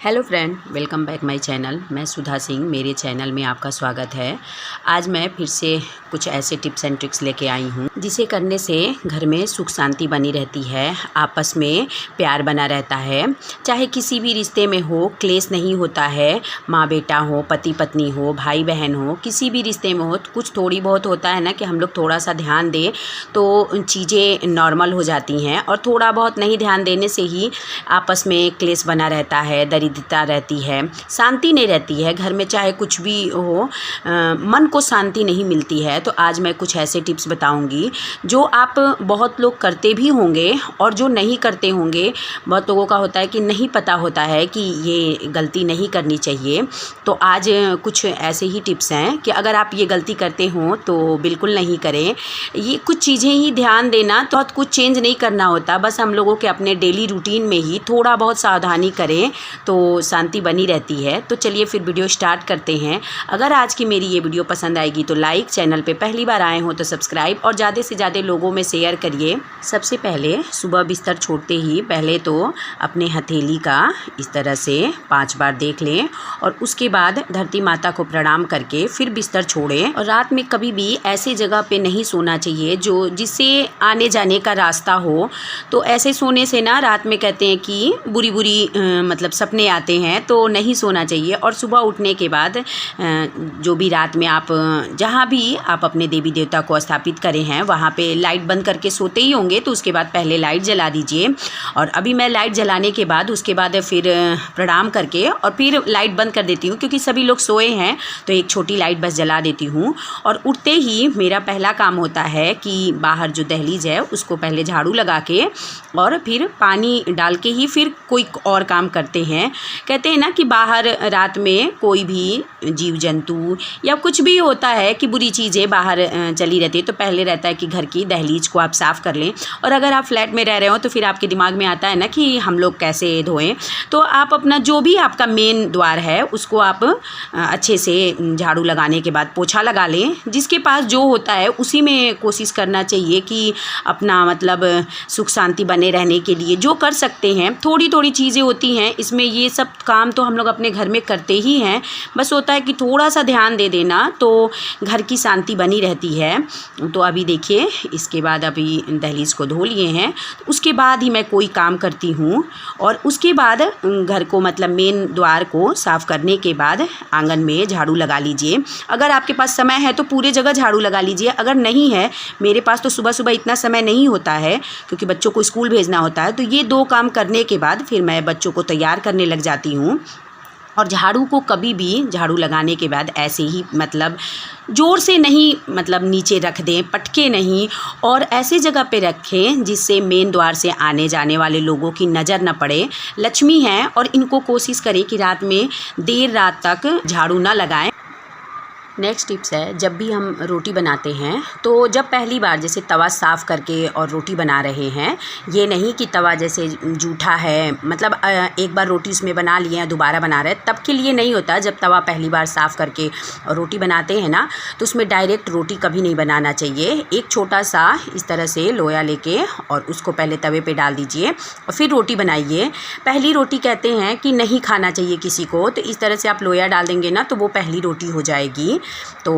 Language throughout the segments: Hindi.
Hello friend, welcome back my channel. मैं सुधा सिंह, मेरे चैनल में आपका स्वागत है। आज मैं फिर से कुछ ऐसे टिप्स एंड ट्रिक्स लेके आई हूँ जिसे करने से घर में सुख शांति बनी रहती है, आपस में प्यार बना रहता है। चाहे किसी भी रिश्ते में हो, क्लेश नहीं होता है। माँ बेटा हो, पति पत्नी हो, भाई बहन हो, किसी भी रिश्ते में हो, कुछ थोड़ी बहुत होता है ना कि हम लोग थोड़ा सा ध्यान दें तो चीज़ें नॉर्मल हो जाती हैं, और थोड़ा बहुत नहीं ध्यान देने से ही आपस में क्लेश बना रहता है, दरिद्रता रहती है, शांति नहीं रहती है घर में। चाहे कुछ भी हो, मन को शांति नहीं मिलती है। तो आज मैं कुछ ऐसे टिप्स बताऊंगी जो आप बहुत लोग करते भी होंगे और जो नहीं करते होंगे। बहुत लोगों का होता है कि नहीं पता होता है कि ये गलती नहीं करनी चाहिए। तो आज कुछ ऐसे ही टिप्स हैं कि अगर आप ये गलती करते हो तो बिल्कुल नहीं करें। ये कुछ चीज़ें ही ध्यान देना, तो बहुत कुछ चेंज नहीं करना होता। बस हम लोगों के अपने डेली रूटीन में ही थोड़ा बहुत सावधानी करें तो शांति बनी रहती है। तो चलिए फिर वीडियो स्टार्ट करते हैं। अगर आज की मेरी ये वीडियो पसंद आएगी तो लाइक, चैनल पे पहली बार आए हो तो सब्सक्राइब, और ज़्यादा से ज़्यादा लोगों में शेयर करिए। सबसे पहले सुबह बिस्तर छोड़ते ही पहले तो अपने हथेली का इस तरह से 5 बार देख लें, और उसके बाद धरती माता को प्रणाम करके फिर बिस्तर छोड़ें। और रात में कभी भी ऐसी जगह पे नहीं सोना चाहिए जो जिससे आने जाने का रास्ता हो। तो ऐसे सोने से ना रात में कहते हैं कि बुरी बुरी मतलब सपने आते हैं, तो नहीं सोना चाहिए। और सुबह उठने के बाद जो भी रात में आप जहाँ भी आप अपने देवी देवता को स्थापित करें हैं वहाँ पे लाइट बंद करके सोते ही होंगे, तो उसके बाद पहले लाइट जला दीजिए। और अभी मैं लाइट जलाने के बाद उसके बाद फिर प्रणाम करके और फिर लाइट बंद कर देती हूँ, क्योंकि सभी लोग सोए हैं तो एक छोटी लाइट बस जला देती हूँ। और उठते ही मेरा पहला काम होता है कि बाहर जो दहलीज है उसको पहले झाड़ू लगा के और फिर पानी डाल के ही फिर कोई और काम करते हैं। कहते हैं ना कि बाहर रात में कोई भी जीव जंतु या कुछ भी होता है कि बुरी चीज़ें बाहर चली रहती है, तो पहले रहता है कि घर की दहलीज को आप साफ़ कर लें। और अगर आप फ्लैट में रह रहे हो तो फिर आपके दिमाग में आता है ना कि हम लोग कैसे धोएं, तो आप अपना जो भी आपका मेन द्वार है उसको आप अच्छे से झाड़ू लगाने के बाद पोछा लगा लें। जिसके पास जो होता है उसी में कोशिश करना चाहिए कि अपना मतलब सुख शांति बने रहने के लिए जो कर सकते हैं। थोड़ी थोड़ी चीज़ें होती हैं इसमें, ये सब काम तो हम लोग अपने घर में करते ही हैं। बस होता है कि थोड़ा सा ध्यान दे देना तो घर की शांति बनी रहती है। तो अभी देखिए, इसके बाद अभी दहलीज को धो लिए हैं, तो उसके बाद ही मैं कोई काम करती हूँ। और उसके बाद घर को मतलब मेन द्वार को साफ़ करने के बाद आंगन में झाड़ू लगा लीजिए। अगर आपके पास समय है तो पूरे जगह झाड़ू लगा लीजिए। अगर नहीं है, मेरे पास तो सुबह सुबह इतना समय नहीं होता है क्योंकि बच्चों को स्कूल भेजना होता है, तो ये 2 काम करने के बाद फिर मैं बच्चों को तैयार करने लग जाती हूँ। और झाड़ू को कभी भी झाड़ू लगाने के बाद ऐसे ही मतलब ज़ोर से नहीं, मतलब नीचे रख दें, पटके नहीं, और ऐसे जगह पे रखें जिससे मेन द्वार से आने जाने वाले लोगों की नज़र न पड़े। लक्ष्मी हैं और इनको कोशिश करें कि रात में देर रात तक झाड़ू ना लगाएं। नेक्स्ट टिप्स है, जब भी हम रोटी बनाते हैं तो जब पहली बार जैसे तवा साफ़ करके और रोटी बना रहे हैं, ये नहीं कि तवा जैसे जूठा है, मतलब एक बार रोटी उसमें बना लिए हैं दोबारा बना रहे हैं, तब के लिए नहीं होता। जब तवा पहली बार साफ़ करके और रोटी बनाते हैं ना, तो उसमें डायरेक्ट रोटी कभी नहीं बनाना चाहिए। एक छोटा सा इस तरह से लोया लेके और उसको पहले तवे पे डाल दीजिए और फिर रोटी बनाइए। पहली रोटी कहते हैं कि नहीं खाना चाहिए किसी को, तो इस तरह से आप लोया डाल देंगे ना तो वो पहली रोटी हो जाएगी। तो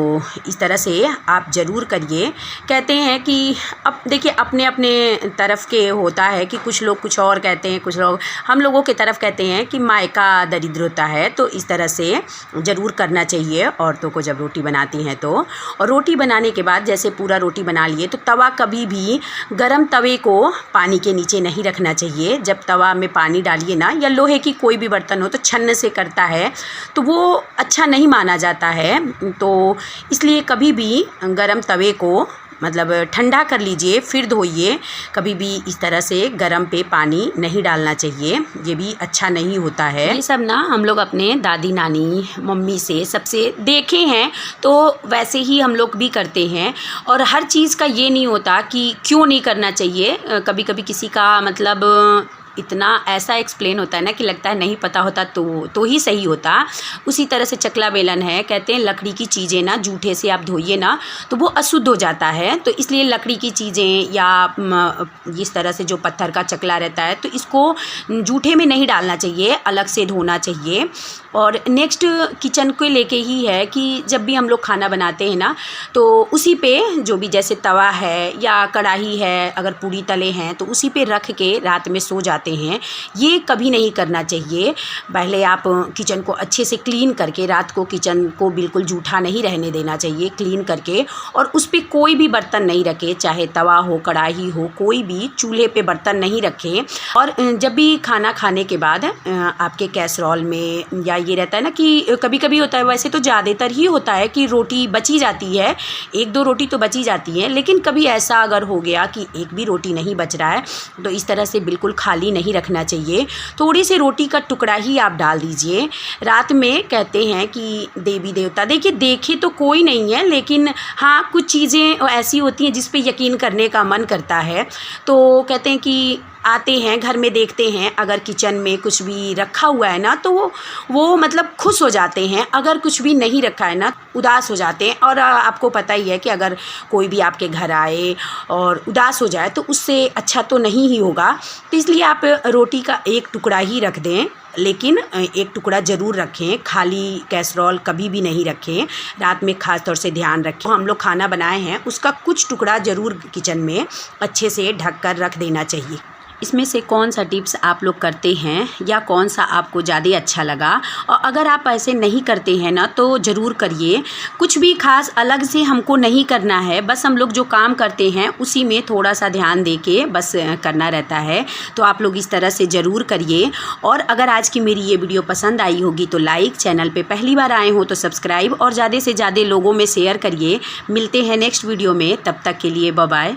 इस तरह से आप ज़रूर करिए। कहते हैं कि अब देखिए, अपने अपने तरफ के होता है कि कुछ लोग कुछ और कहते हैं, कुछ लोग हम लोगों के तरफ कहते हैं कि मायका दरिद्र होता है। तो इस तरह से ज़रूर करना चाहिए औरतों को जब रोटी बनाती हैं तो। और रोटी बनाने के बाद जैसे पूरा रोटी बना लिए तो तवा कभी भी गरम तवे को पानी के नीचे नहीं रखना चाहिए। जब तवा में पानी डालिए ना, या लोहे की कोई भी बर्तन हो तो छन्न से करता है तो वो अच्छा नहीं माना जाता है। तो इसलिए कभी भी गरम तवे को मतलब ठंडा कर लीजिए फिर धोइए। कभी भी इस तरह से गरम पे पानी नहीं डालना चाहिए, ये भी अच्छा नहीं होता है। ये सब ना हम लोग अपने दादी नानी मम्मी से सबसे देखे हैं, तो वैसे ही हम लोग भी करते हैं। और हर चीज़ का ये नहीं होता कि क्यों नहीं करना चाहिए। कभी कभी किसी का मतलब इतना ऐसा एक्सप्लेन होता है ना कि लगता है नहीं पता होता तो ही सही होता। उसी तरह से चकला बेलन है, कहते हैं लकड़ी की चीज़ें ना जूठे से आप धोइए ना तो वो अशुद्ध हो जाता है, तो इसलिए लकड़ी की चीज़ें या इस तरह से जो पत्थर का चकला रहता है तो इसको जूठे में नहीं डालना चाहिए, अलग से धोना चाहिए। और नेक्स्ट किचन को लेके ही है कि जब भी हम लोग खाना बनाते हैं ना तो उसी पे जो भी जैसे तवा है या कढ़ाई है, अगर पूड़ी तले हैं तो उसी पे रख के रात में सो जाते हैं। ये कभी नहीं करना चाहिए। पहले आप किचन को अच्छे से क्लीन करके, रात को किचन को बिल्कुल जूठा नहीं रहने देना चाहिए, क्लीन करके, और उस पर कोई भी बर्तन नहीं रखे, चाहे तवा हो, कढ़ाई हो, कोई भी चूल्हे पे बर्तन नहीं रखें। और जब भी खाना खाने के बाद आपके कैसरोल में या ये रहता है ना कि कभी कभी होता है, वैसे तो ज़्यादातर ही होता है कि रोटी बची जाती है, 1-2 रोटी तो बची जाती है, लेकिन कभी ऐसा अगर हो गया कि एक भी रोटी नहीं बच रहा है तो इस तरह से बिल्कुल खाली नहीं रखना चाहिए। थोड़ी सी रोटी का टुकड़ा ही आप डाल दीजिए। रात में कहते हैं कि देवी देवता, देखिए देखे तो कोई नहीं है, लेकिन हाँ कुछ चीज़ें ऐसी होती हैं जिस पे यकीन करने का मन करता है। तो कहते हैं कि आते हैं घर में, देखते हैं अगर किचन में कुछ भी रखा हुआ है ना तो वो मतलब खुश हो जाते हैं, अगर कुछ भी नहीं रखा है ना उदास हो जाते हैं। और आपको पता ही है कि अगर कोई भी आपके घर आए और उदास हो जाए तो उससे अच्छा तो नहीं ही होगा। तो इसलिए आप रोटी का एक टुकड़ा ही रख दें, लेकिन एक टुकड़ा ज़रूर रखें, खाली कैसरोल कभी भी नहीं रखें। रात में ख़ास तौर से ध्यान रखें, हम लोग खाना बनाए हैं उसका कुछ टुकड़ा ज़रूर किचन में अच्छे से ढक कर रख देना चाहिए। इसमें से कौन सा टिप्स आप लोग करते हैं या कौन सा आपको ज़्यादा अच्छा लगा, और अगर आप ऐसे नहीं करते हैं ना तो ज़रूर करिए। कुछ भी खास अलग से हमको नहीं करना है, बस हम लोग जो काम करते हैं उसी में थोड़ा सा ध्यान दे के बस करना रहता है। तो आप लोग इस तरह से ज़रूर करिए। और अगर आज की मेरी ये वीडियो पसंद आई होगी तो लाइक, चैनल पे पहली बार आए हो तो सब्सक्राइब और ज़्यादा से ज़्यादा लोगों में शेयर करिए। मिलते हैं नेक्स्ट वीडियो में, तब तक के लिए बाय बाय।